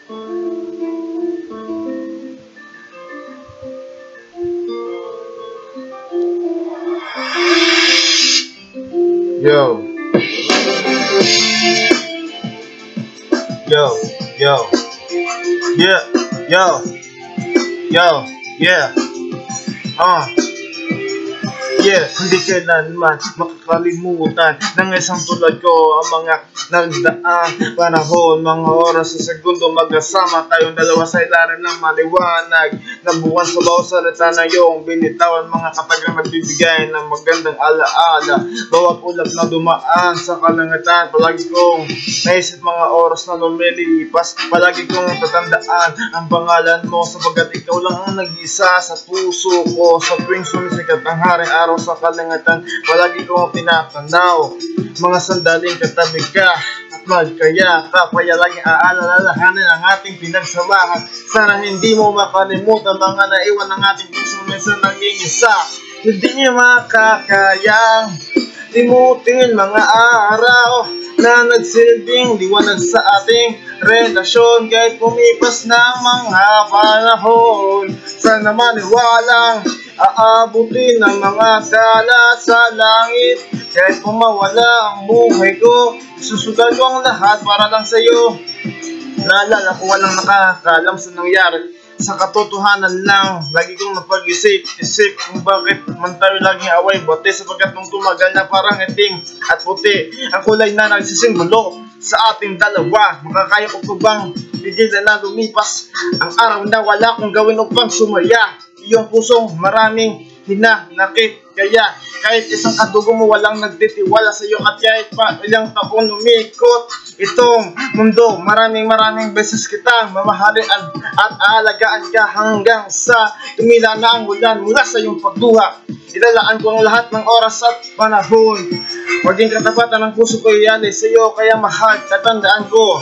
Yo, yo, yo, yeah, yo, yo, yeah, yeah, hindi kailanman makakalimutan ng isang tulad ko ang mga nagdaang panahon, mga oras sa segundo magkasama tayong dalawa sa ilalim ng maliwanag na buwan sa bawat salita na iyong binitawan, mga katagang nagbibigay ng magandang alaala bawat ulap na dumaan sa kalangitan. Palagi kong naisip mga oras na lumilipas, palagi kong tatandaan ang pangalan mo sapagkat ikaw lang ang nag-isa sa puso ko sa tuwing sumisikat ang haring araw sa kalangitan. Palagi kong tinatanaw mga sandaling katabi ka at magkaya ka, kaya lagi aalalahanin ang ating pinagsamahan. Sana hindi mo makalimutan mga naiwan ng ating puso minsan nangingisa. Hindi niya makakayang limutin mga araw na nagsilbing liwanag sa ating relasyon kahit pumipas ng mga panahon. Sana maniwalang aabutin ng mga dala sa langit kahit pumawala ang buhay ko. Isusugal ko ang lahat para lang sa'yo. Naalala ko walang nakakaalam sa nangyari, sa katotohanan lang lagi kong napag-isip kung bakit man tayo laging away bote, sapagkat nung tumagal na parang itim at puti ang kulay na nagsisimbolo sa ating dalawa. Makakaya ko bang pigilan na lumipas ang araw na wala kong gawin upang sumaya iyong pusong maraming hinanakit? Kaya kahit isang kadugo mo walang nagtitiwala sa iyo, at kahit pa ilang taon umikot itong mundo, maraming beses kitang mamahalin at aalagaan ka hanggang sa tumila na ang ulan mula sa iyong pagduha. Ilalaan ko ang lahat ng oras at panahon, maging katapatan ng puso ko ialay sa iyo. Kaya mahal, tatandaan ko,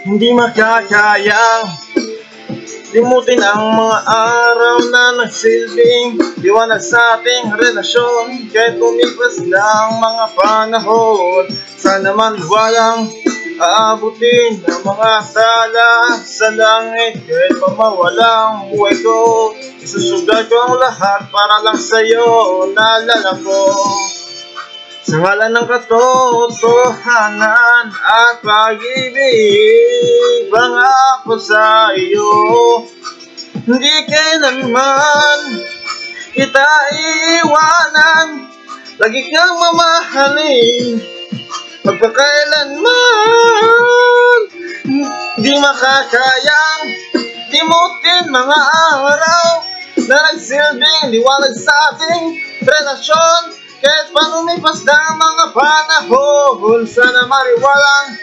hindi makakayang limutin ang mga araw na nagsilbing liwanag sa ating relasyon kahit lumipas ng mga panahon. Sana man walang aabutin ng mga tala sa langit kahit pamawalang buhay ko. Isusugal ko ang lahat para lang sa'yo. Naalala ko sa ngalan ng katotohanan at pag-ibig, pangako sa iyo, hindi kailanman kita iiwanan, lagi kang mamahalin magpakailanman. Di makakayang limutin mga araw na nagsilbing liwanag sa ating relasyon kahit panumipas ng mga panahon. Sana mariwalang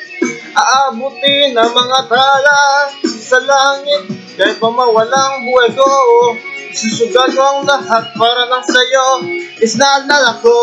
aabutin ang mga tala sa langit kahit pamawalang buhay ko. Isusugal ko ang lahat para lang sa'yo. Is naalala ko